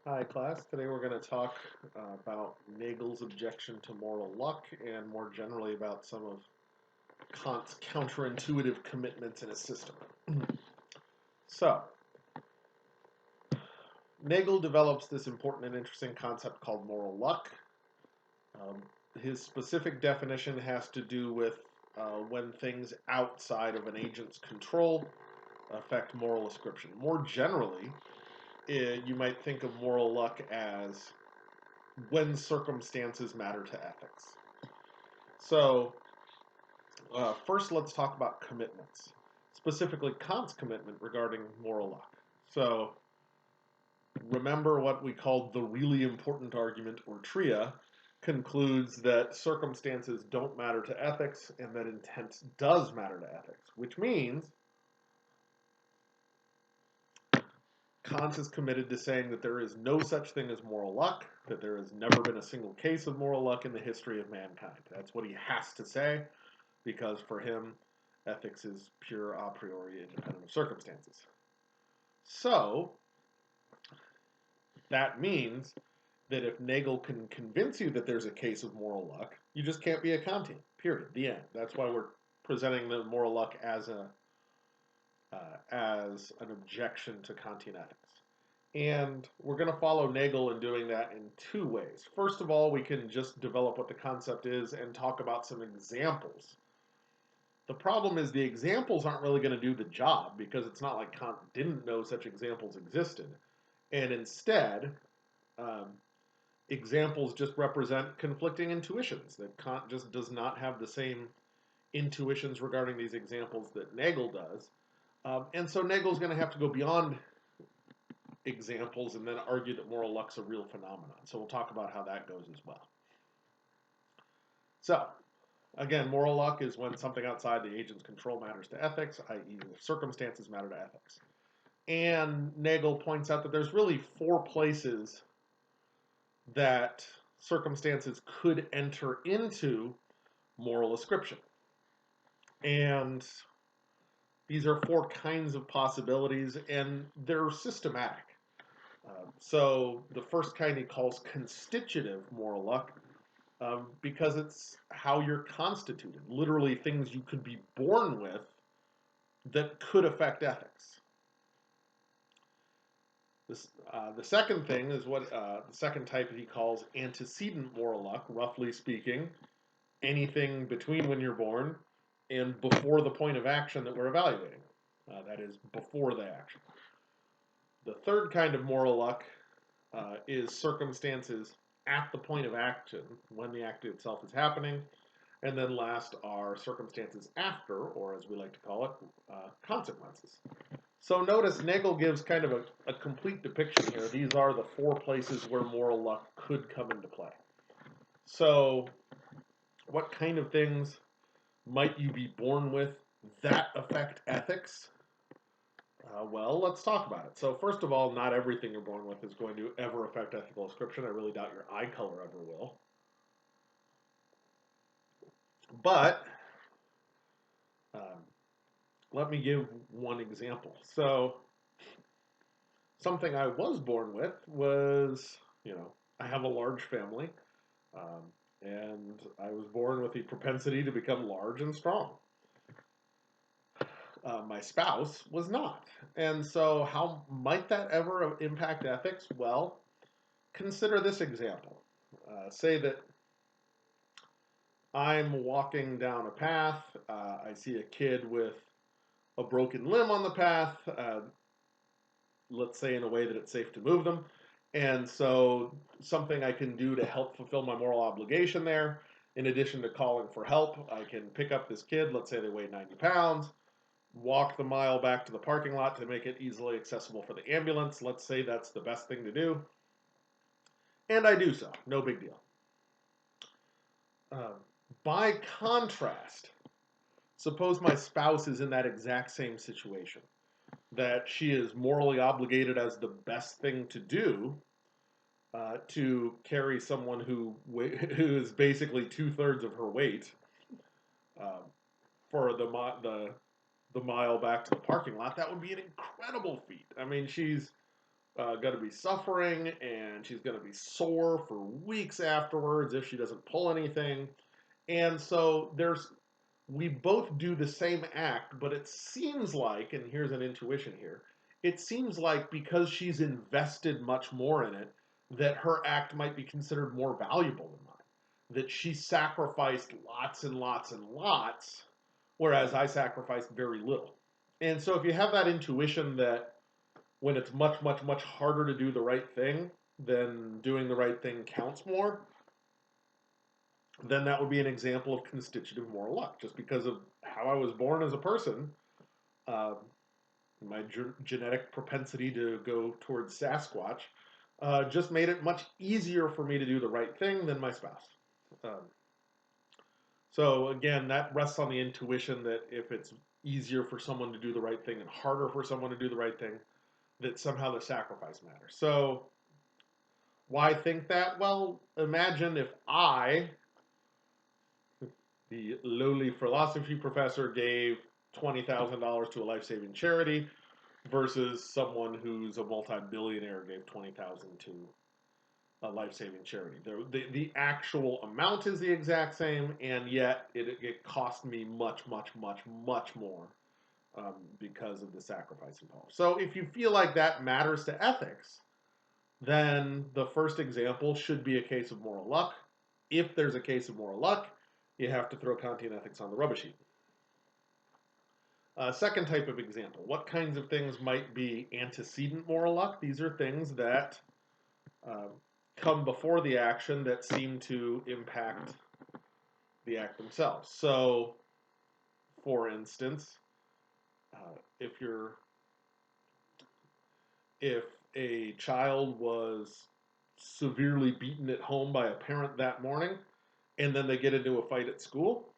Hi, class. Today we're going to talk about Nagel's objection to moral luck and more generally about some of Kant's counterintuitive commitments in his system. So, Nagel develops this important and interesting concept called moral luck. Um, his specific definition has to do with when things outside of an agent's control affect moral ascription. More generally, you might think of moral luck as when circumstances matter to ethics. So, first let's talk about commitments, specifically Kant's commitment regarding moral luck. So, remember what we called the really important argument, or tria, concludes that circumstances don't matter to ethics and that intent does matter to ethics, which means Kant is committed to saying that there is no such thing as moral luck, that there has never been a single case of moral luck in the history of mankind. That's what he has to say, because for him, ethics is pure a priori independent of circumstances. So, that means that if Nagel can convince you that there's a case of moral luck, you just can't be a Kantian. Period. The end. That's why we're presenting the moral luck as an objection to Kantian ethics. And we're going to follow Nagel in doing that in two ways. First of all, we can just develop what the concept is and talk about some examples. The problem is the examples aren't really going to do the job because it's not like Kant didn't know such examples existed. And instead, um, examples just represent conflicting intuitions, that Kant just does not have the same intuitions regarding these examples that Nagel does. And so Nagel's going to have to go beyond examples and then argue that moral luck's a real phenomenon. So we'll talk about how that goes as well. So, again, moral luck is when something outside the agent's control matters to ethics, i.e., circumstances matter to ethics. And Nagel points out that there's really four places that circumstances could enter into moral ascription. And these are four kinds of possibilities, and they're systematic. So the first kind he calls constitutive moral luck, because it's how you're constituted, literally things you could be born with that could affect ethics. The second thing is what the second type he calls antecedent moral luck, roughly speaking, anything between when you're born and before the point of action that we're evaluating. That is, before the action. The third kind of moral luck is circumstances at the point of action, when the act itself is happening. And then last are circumstances after, or as we like to call it, consequences. So notice Nagel gives kind of a complete depiction here. These are the four places where moral luck could come into play. So what kind of things might you be born with that affect ethics? Well, let's talk about it. So first of all, not everything you're born with is going to ever affect ethical ascription. I really doubt your eye color ever will. But let me give one example. So something I was born with was, I have a large family, and I was born with the propensity to become large and strong. My spouse was not. And so how might that ever impact ethics? Well, consider this example. Say that I'm walking down a path. I see a kid with a broken limb on the path, let's say in a way that it's safe to move them. And so something I can do to help fulfill my moral obligation there, in addition to calling for help, I can pick up this kid, let's say they weigh 90 pounds, walk the mile back to the parking lot to make it easily accessible for the ambulance. Let's say that's the best thing to do. And I do so. No big deal. By contrast, suppose my spouse is in that exact same situation, that she is morally obligated as the best thing to do to carry someone who is basically 2/3 of her weight for the mile back to the parking lot. That would be an incredible feat. I mean, she's going to be suffering, and she's going to be sore for weeks afterwards if she doesn't pull anything. And so we both do the same act, but it seems like, and here's an intuition here, it seems like because she's invested much more in it, that her act might be considered more valuable than mine. That she sacrificed lots and lots and lots, whereas I sacrificed very little. And so if you have that intuition that when it's much, much, much harder to do the right thing, then doing the right thing counts more, then that would be an example of constitutive moral luck. Just because of how I was born as a person, uh, my genetic propensity to go towards Sasquatch just made it much easier for me to do the right thing than my spouse. Um, so again, that rests on the intuition that if it's easier for someone to do the right thing and harder for someone to do the right thing, that somehow the sacrifice matters. So why think that? Well, imagine if I, the lowly philosophy professor, gave $20,000 to a life-saving charity versus someone who's a multi-billionaire gave $20,000 to a life-saving charity. The actual amount is the exact same, and yet it cost me much, much, much, much more because of the sacrifice involved. So if you feel like that matters to ethics, then the first example should be a case of moral luck. If there's a case of moral luck, you have to throw Kantian ethics on the rubbish heap. Second type of example, what kinds of things might be antecedent moral luck? These are things that come before the action that seem to impact the act themselves. So, for instance, if a child was severely beaten at home by a parent that morning, and then they get into a fight at school,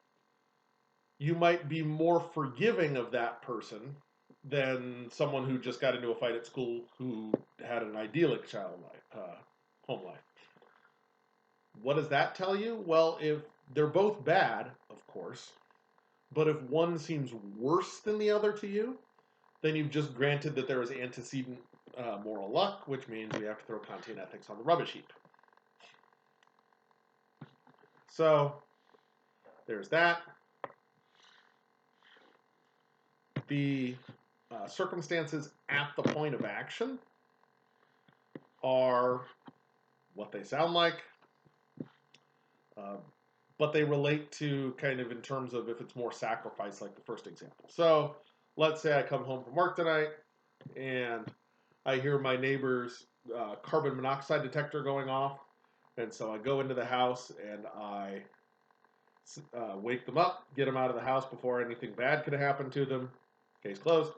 you might be more forgiving of that person than someone who just got into a fight at school who had an idyllic home life. What does that tell you? Well, if they're both bad, of course, but if one seems worse than the other to you, then you've just granted that there is antecedent moral luck, which means we have to throw Kantian ethics on the rubbish heap. So there's that. The circumstances at the point of action are what they sound like, but they relate to kind of in terms of if it's more sacrifice, like the first example. So let's say I come home from work tonight and I hear my neighbor's carbon monoxide detector going off, and so I go into the house and I wake them up, get them out of the house before anything bad could have happened to them. Case closed.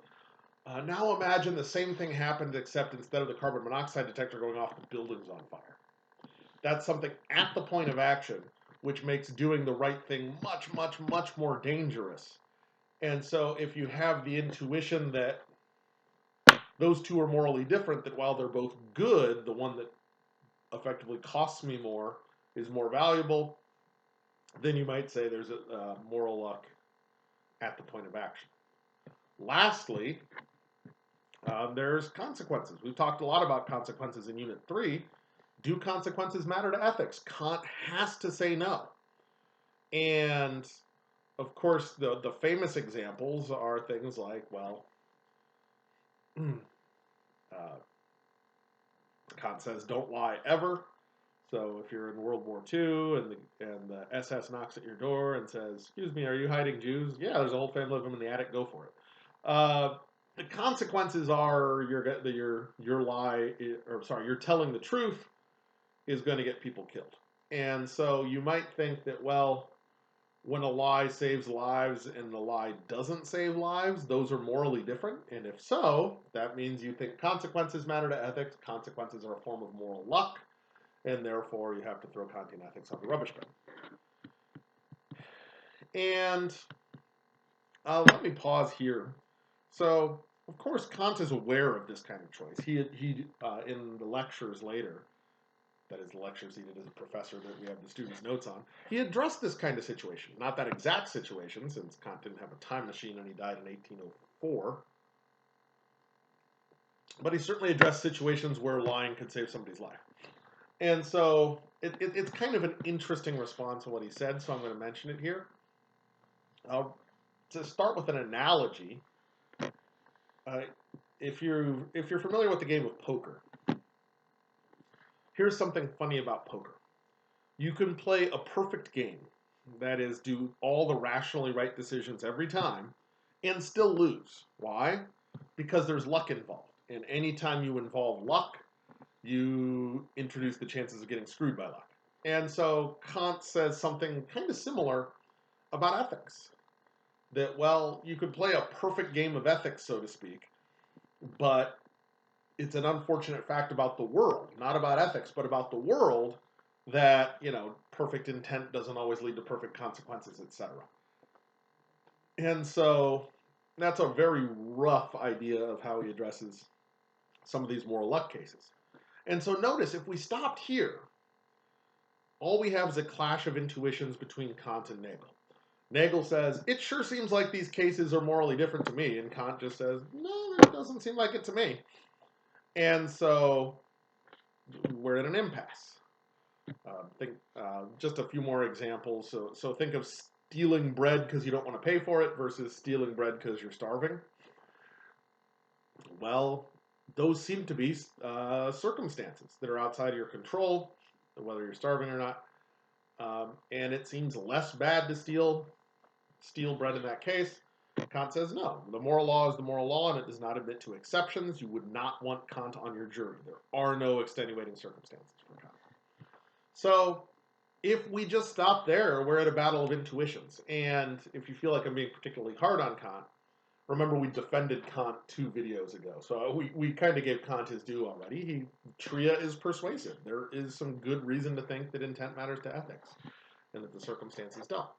Now imagine the same thing happened, except instead of the carbon monoxide detector going off, the building's on fire. That's something at the point of action, which makes doing the right thing much, much, much more dangerous. And so if you have the intuition that those two are morally different, that while they're both good, the one that effectively costs me more is more valuable, then you might say there's a moral luck at the point of action. Lastly, there's consequences. We've talked a lot about consequences in Unit 3. Do consequences matter to ethics? Kant has to say no. And, of course, the famous examples are things like, well, Kant says don't lie ever. So if you're in World War II and the SS knocks at your door and says, "Excuse me, are you hiding Jews?" Yeah, there's a whole family of them in the attic. Go for it. The consequences are you're telling the truth is going to get people killed. And so you might think that, well, when a lie saves lives and the lie doesn't save lives, those are morally different. And if so, that means you think consequences matter to ethics. Consequences are a form of moral luck, and therefore you have to throw Kantian ethics on the rubbish bin. And let me pause here. So, of course, Kant is aware of this kind of choice. He in the lectures later, that is, the lectures he did as a professor that we have the students' notes on, he addressed this kind of situation. Not that exact situation, since Kant didn't have a time machine and he died in 1804. but he certainly addressed situations where lying could save somebody's life. And so it's kind of an interesting response to what he said, so I'm going to mention it here. To start with an analogy, uh, if you're familiar with the game of poker, here's something funny about poker. You can play a perfect game, that is, do all the rationally right decisions every time, and still lose. Why? Because there's luck involved. And anytime you involve luck, you introduce the chances of getting screwed by luck. And so Kant says something kind of similar about ethics. That, well, you could play a perfect game of ethics, so to speak, but it's an unfortunate fact about the world, not about ethics, but about the world, that, perfect intent doesn't always lead to perfect consequences, etc. And so that's a very rough idea of how he addresses some of these moral luck cases. And so notice, if we stopped here, all we have is a clash of intuitions between Kant and Nagel. Nagel says, it sure seems like these cases are morally different to me. And Kant just says, no, it doesn't seem like it to me. And so we're at an impasse. Just a few more examples. So think of stealing bread because you don't want to pay for it versus stealing bread because you're starving. Well, those seem to be circumstances that are outside of your control, whether you're starving or not. And it seems less bad to steal bread in that case. Kant says no. The moral law is the moral law, and it does not admit to exceptions. You would not want Kant on your jury. There are no extenuating circumstances for Kant. So if we just stop there, we're at a battle of intuitions. And if you feel like I'm being particularly hard on Kant, remember we defended Kant 2 videos ago. So we kind of gave Kant his due already. Tria is persuasive. There is some good reason to think that intent matters to ethics and that the circumstances don't.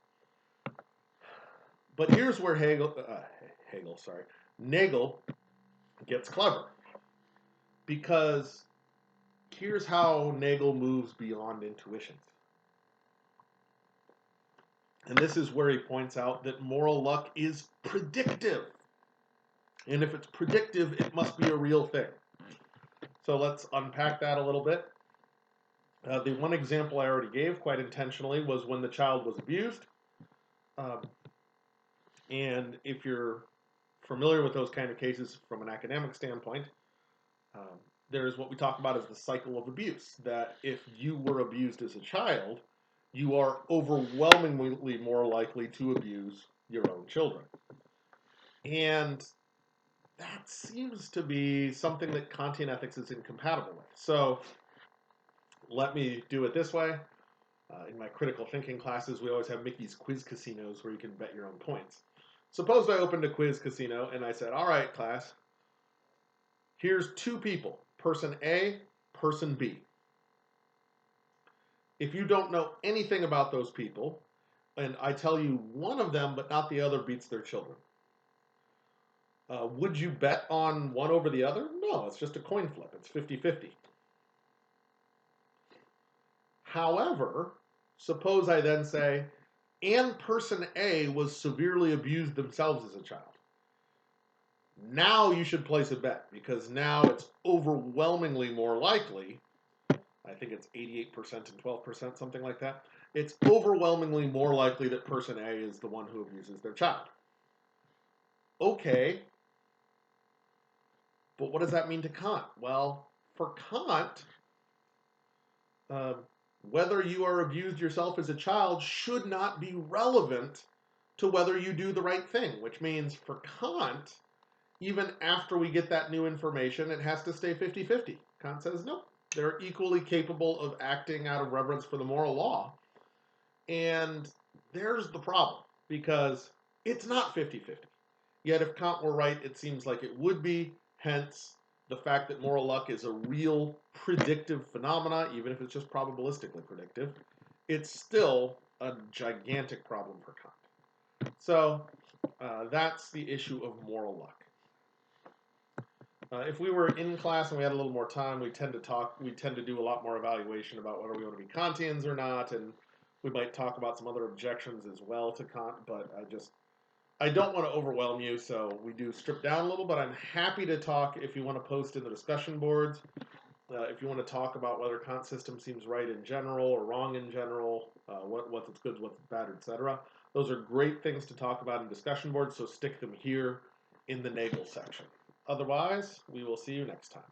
But here's where Nagel gets clever. Because here's how Nagel moves beyond intuitions. And this is where he points out that moral luck is predictive. And if it's predictive, it must be a real thing. So let's unpack that a little bit. The one example I already gave, quite intentionally, was when the child was abused. And if you're familiar with those kind of cases from an academic standpoint, there's what we talk about as the cycle of abuse. That if you were abused as a child, you are overwhelmingly more likely to abuse your own children. And that seems to be something that Kantian ethics is incompatible with. So let me do it this way. In my critical thinking classes, we always have Mickey's quiz casinos where you can bet your own points. Suppose I opened a quiz casino and I said, all right, class, here's 2 people, person A, person B. If you don't know anything about those people, and I tell you one of them but not the other beats their children, would you bet on one over the other? No, it's just a coin flip. It's 50-50. However, suppose I then say, and person A was severely abused themselves as a child. Now you should place a bet, because now it's overwhelmingly more likely, I think it's 88% and 12%, something like that. It's overwhelmingly more likely that person A is the one who abuses their child. Okay, but what does that mean to Kant? Well, for Kant, whether you are abused yourself as a child should not be relevant to whether you do the right thing, which means for Kant, even after we get that new information, it has to stay 50-50. Kant says, nope, they're equally capable of acting out of reverence for the moral law. And there's the problem, because it's not 50-50. Yet if Kant were right, it seems like it would be, hence the fact that moral luck is a real predictive phenomena, even if it's just probabilistically predictive, it's still a gigantic problem for Kant. So that's the issue of moral luck. If we were in class and we had a little more time, we tend to do a lot more evaluation about whether we want to be Kantians or not, and we might talk about some other objections as well to Kant, but I don't want to overwhelm you, so we do strip down a little, but I'm happy to talk if you want to post in the discussion boards. If you want to talk about whether Kant system seems right in general or wrong in general, what's good, what's bad, etc. Those are great things to talk about in discussion boards, so stick them here in the Nagel section. Otherwise, we will see you next time.